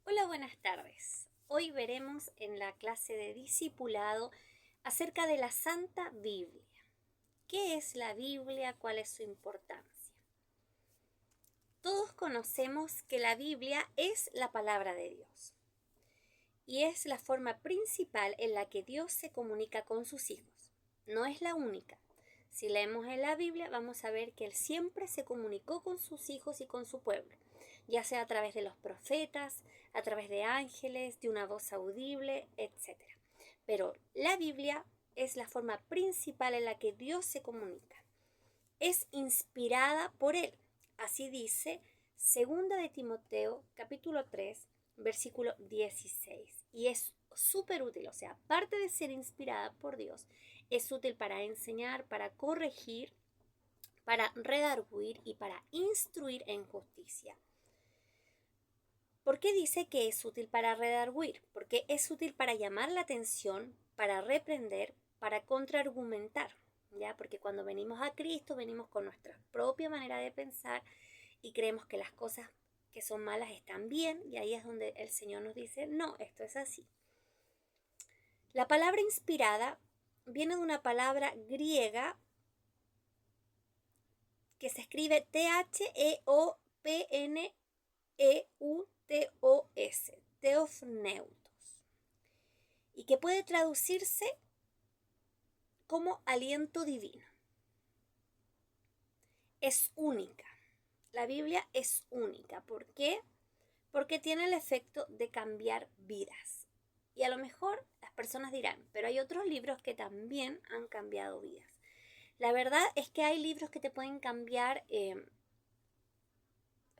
Hola, buenas tardes. Hoy veremos en la clase de discipulado acerca de la Santa Biblia. ¿Qué es la Biblia? ¿Cuál es su importancia? Todos conocemos que la Biblia es la palabra de Dios y es la forma principal en la que Dios se comunica con sus hijos. No es la única. Si leemos en la Biblia vamos a ver que Él siempre se comunicó con sus hijos y con su pueblo, ya sea a través de los profetas, a través de ángeles, de una voz audible, etc. Pero la Biblia es la forma principal en la que Dios se comunica. Es inspirada por Él. Así dice 2 de Timoteo, capítulo 3, versículo 16. Y es súper útil, o sea, aparte de ser inspirada por Dios, es útil para enseñar, para corregir, para redarguir y para instruir en justicia. ¿Por qué dice que es útil para redarguir? Porque es útil para llamar la atención, para reprender, para contraargumentar, ¿ya? Porque cuando venimos a Cristo venimos con nuestra propia manera de pensar y creemos que las cosas que son malas están bien, y ahí es donde el Señor nos dice, no, esto es así. La palabra inspirada viene de una palabra griega que se escribe Theopneustos, Theopneustos, y que puede traducirse como aliento divino. Es única. La Biblia es única. ¿Por qué? Porque tiene el efecto de cambiar vidas. Y a lo mejor las personas dirán, pero hay otros libros que también han cambiado vidas. La verdad es que hay libros que te pueden cambiar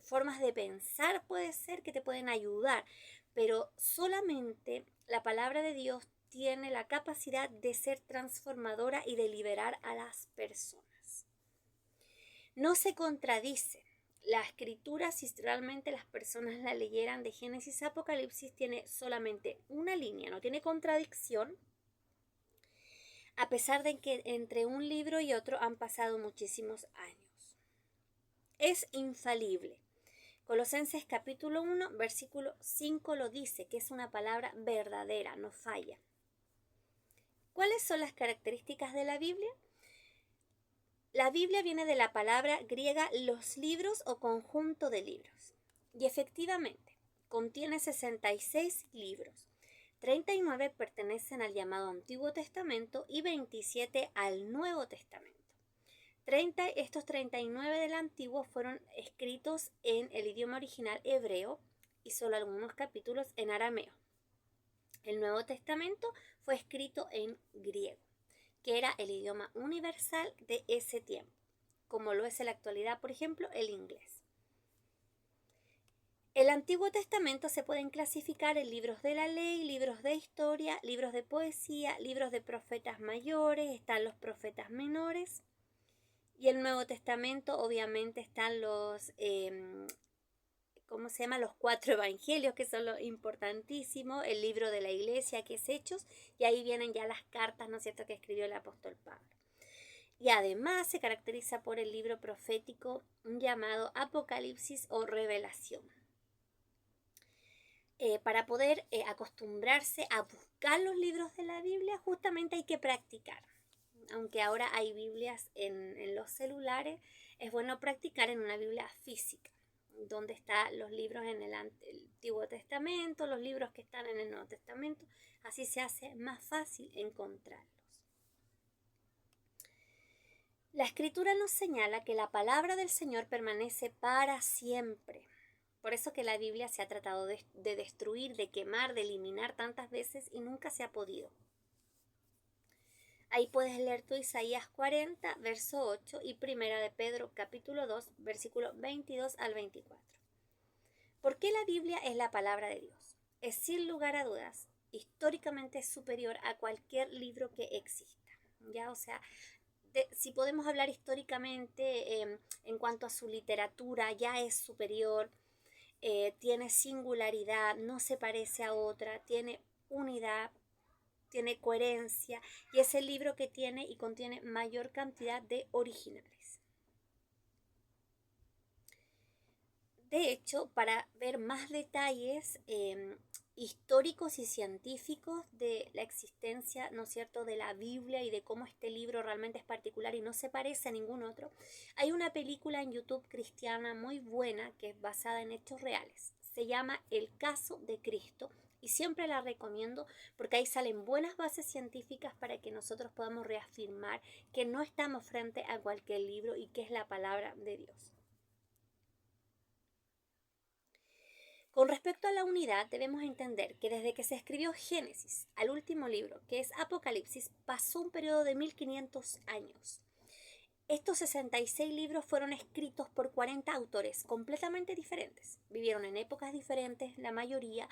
formas de pensar, puede ser que te pueden ayudar, pero solamente la palabra de Dios tiene la capacidad de ser transformadora y de liberar a las personas. No se contradice. La escritura, si realmente las personas la leyeran de Génesis a Apocalipsis, tiene solamente una línea, no tiene contradicción, a pesar de que entre un libro y otro han pasado muchísimos años. Es infalible. Colosenses capítulo 1, versículo 5 lo dice, que es una palabra verdadera, no falla. ¿Cuáles son las características de la Biblia? La Biblia viene de la palabra griega los libros o conjunto de libros. Y efectivamente, contiene 66 libros. 39 pertenecen al llamado Antiguo Testamento y 27 al Nuevo Testamento. Estos 39 del Antiguo fueron escritos en el idioma original hebreo y solo algunos capítulos en arameo. El Nuevo Testamento fue escrito en griego, que era el idioma universal de ese tiempo, como lo es en la actualidad, por ejemplo, el inglés. El Antiguo Testamento se pueden clasificar en libros de la ley, libros de historia, libros de poesía, libros de profetas mayores, están los profetas menores. Y el Nuevo Testamento obviamente están los, los 4 evangelios, que son lo importantísimo, el libro de la iglesia, que es Hechos, y ahí vienen ya las cartas, ¿no es cierto?, que escribió el apóstol Pablo. Y además se caracteriza por el libro profético llamado Apocalipsis o Revelación. Para poder acostumbrarse a buscar los libros de la Biblia, justamente hay que practicar. Aunque ahora hay Biblias en los celulares, es bueno practicar en una Biblia física, donde están los libros en el Antiguo Testamento, los libros que están en el Nuevo Testamento, así se hace más fácil encontrarlos. La Escritura nos señala que la palabra del Señor permanece para siempre. Por eso que la Biblia se ha tratado de destruir, de quemar, de eliminar tantas veces y nunca se ha podido. Ahí puedes leer tú Isaías 40, verso 8 y Primera de Pedro, capítulo 2, versículo 22 al 24. ¿Por qué la Biblia es la palabra de Dios? Es sin lugar a dudas históricamente superior a cualquier libro que exista. ¿Ya? O sea, si podemos hablar históricamente en cuanto a su literatura, ya es superior, tiene singularidad, no se parece a otra, tiene unidad, tiene coherencia y es el libro que tiene y contiene mayor cantidad de originales. De hecho, para ver más detalles históricos y científicos de la existencia, ¿no es cierto?, de la Biblia y de cómo este libro realmente es particular y no se parece a ningún otro, hay una película en YouTube cristiana muy buena que es basada en hechos reales. Se llama El caso de Cristo y siempre la recomiendo porque ahí salen buenas bases científicas para que nosotros podamos reafirmar que no estamos frente a cualquier libro y que es la palabra de Dios. Con respecto a la unidad, debemos entender que desde que se escribió Génesis al último libro, que es Apocalipsis, pasó un periodo de 1500 años. Estos 66 libros fueron escritos por 40 autores completamente diferentes. Vivieron en épocas diferentes, la mayoría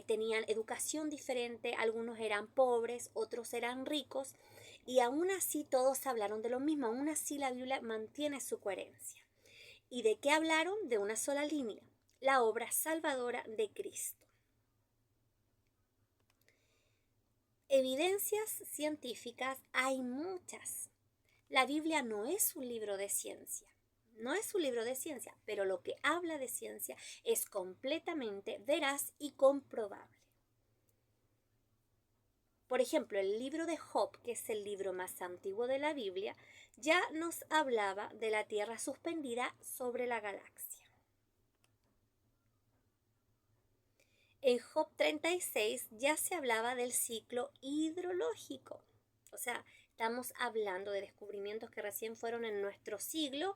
tenían educación diferente, algunos eran pobres, otros eran ricos, y aún así todos hablaron de lo mismo, aún así la Biblia mantiene su coherencia. ¿Y de qué hablaron? De una sola línea, la obra salvadora de Cristo. Evidencias científicas hay muchas. La Biblia no es un libro de ciencia, pero lo que habla de ciencia es completamente veraz y comprobable. Por ejemplo, el libro de Job, que es el libro más antiguo de la Biblia, ya nos hablaba de la Tierra suspendida sobre la galaxia. En Job 36 ya se hablaba del ciclo hidrológico. O sea, estamos hablando de descubrimientos que recién fueron en nuestro siglo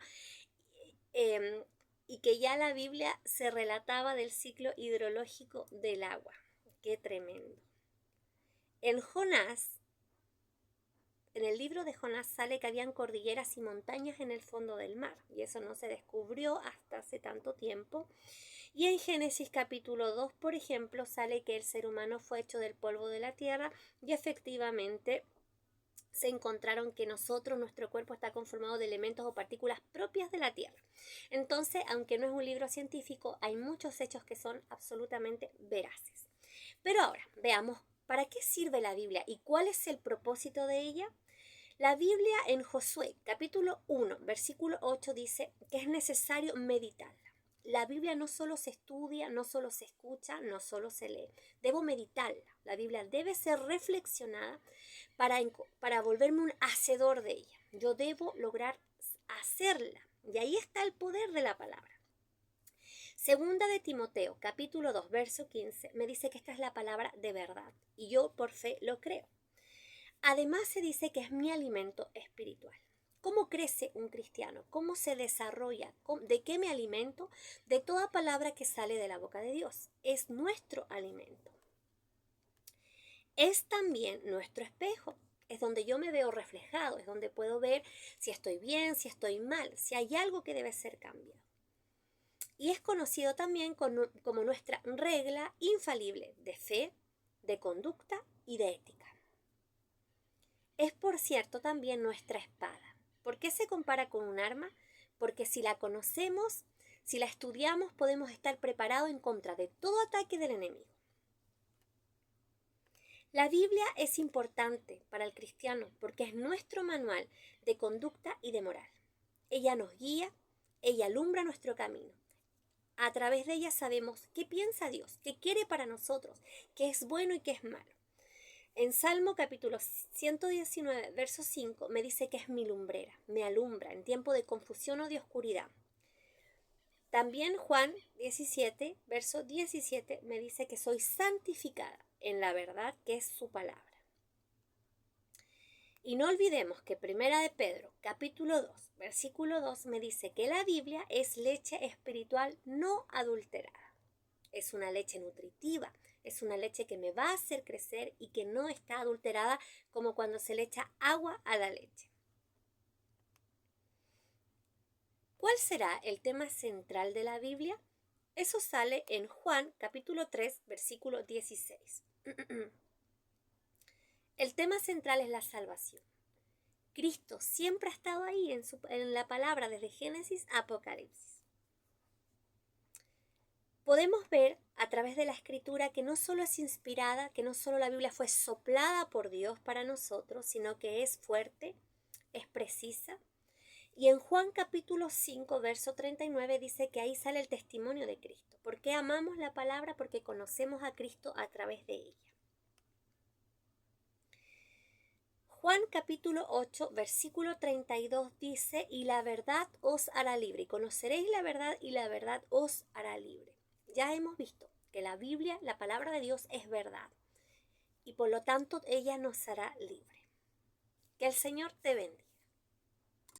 y que ya la Biblia se relataba del ciclo hidrológico del agua. ¡Qué tremendo! En el libro de Jonás sale que habían cordilleras y montañas en el fondo del mar, y eso no se descubrió hasta hace tanto tiempo. Y en Génesis capítulo 2, por ejemplo, sale que el ser humano fue hecho del polvo de la tierra y efectivamente se encontraron que nuestro cuerpo está conformado de elementos o partículas propias de la tierra. Entonces, aunque no es un libro científico, hay muchos hechos que son absolutamente veraces. Pero ahora, veamos, ¿para qué sirve la Biblia y cuál es el propósito de ella? La Biblia en Josué, capítulo 1, versículo 8, dice que es necesario meditarla. La Biblia no solo se estudia, no solo se escucha, no solo se lee. Debo meditarla. La Biblia debe ser reflexionada para volverme un hacedor de ella. Yo debo lograr hacerla. Y ahí está el poder de la palabra. Segunda de Timoteo, capítulo 2, verso 15, me dice que esta es la palabra de verdad. Y yo por fe lo creo. Además se dice que es mi alimento espiritual. ¿Cómo crece un cristiano? ¿Cómo se desarrolla? ¿De qué me alimento? De toda palabra que sale de la boca de Dios. Es nuestro alimento. Es también nuestro espejo. Es donde yo me veo reflejado. Es donde puedo ver si estoy bien, si estoy mal, si hay algo que debe ser cambiado. Y es conocido también como nuestra regla infalible de fe, de conducta y de ética. Es, por cierto, también nuestra espada. ¿Por qué se compara con un arma? Porque si la conocemos, si la estudiamos, podemos estar preparados en contra de todo ataque del enemigo. La Biblia es importante para el cristiano porque es nuestro manual de conducta y de moral. Ella nos guía, ella alumbra nuestro camino. A través de ella sabemos qué piensa Dios, qué quiere para nosotros, qué es bueno y qué es malo. En Salmo capítulo 119, verso 5, me dice que es mi lumbrera, me alumbra en tiempo de confusión o de oscuridad. También Juan 17, verso 17, me dice que soy santificada en la verdad que es su palabra. Y no olvidemos que Primera de Pedro, capítulo 2, versículo 2, me dice que la Biblia es leche espiritual no adulterada. Es una leche nutritiva, es una leche que me va a hacer crecer y que no está adulterada como cuando se le echa agua a la leche. ¿Cuál será el tema central de la Biblia? Eso sale en Juan capítulo 3, versículo 16. El tema central es la salvación. Cristo siempre ha estado ahí en la palabra desde Génesis a Apocalipsis. Podemos ver a través de la escritura que no solo es inspirada, que no solo la Biblia fue soplada por Dios para nosotros, sino que es fuerte, es precisa Y en Juan capítulo 5, verso 39 dice que ahí sale el testimonio de Cristo. ¿Por qué amamos la palabra? Porque conocemos a Cristo a través de ella. Juan capítulo 8, versículo 32 dice, y la verdad os hará libre. Y conoceréis la verdad y la verdad os hará libre. Ya hemos visto que la Biblia, la palabra de Dios es verdad. Y por lo tanto ella nos hará libre. Que el Señor te bendiga.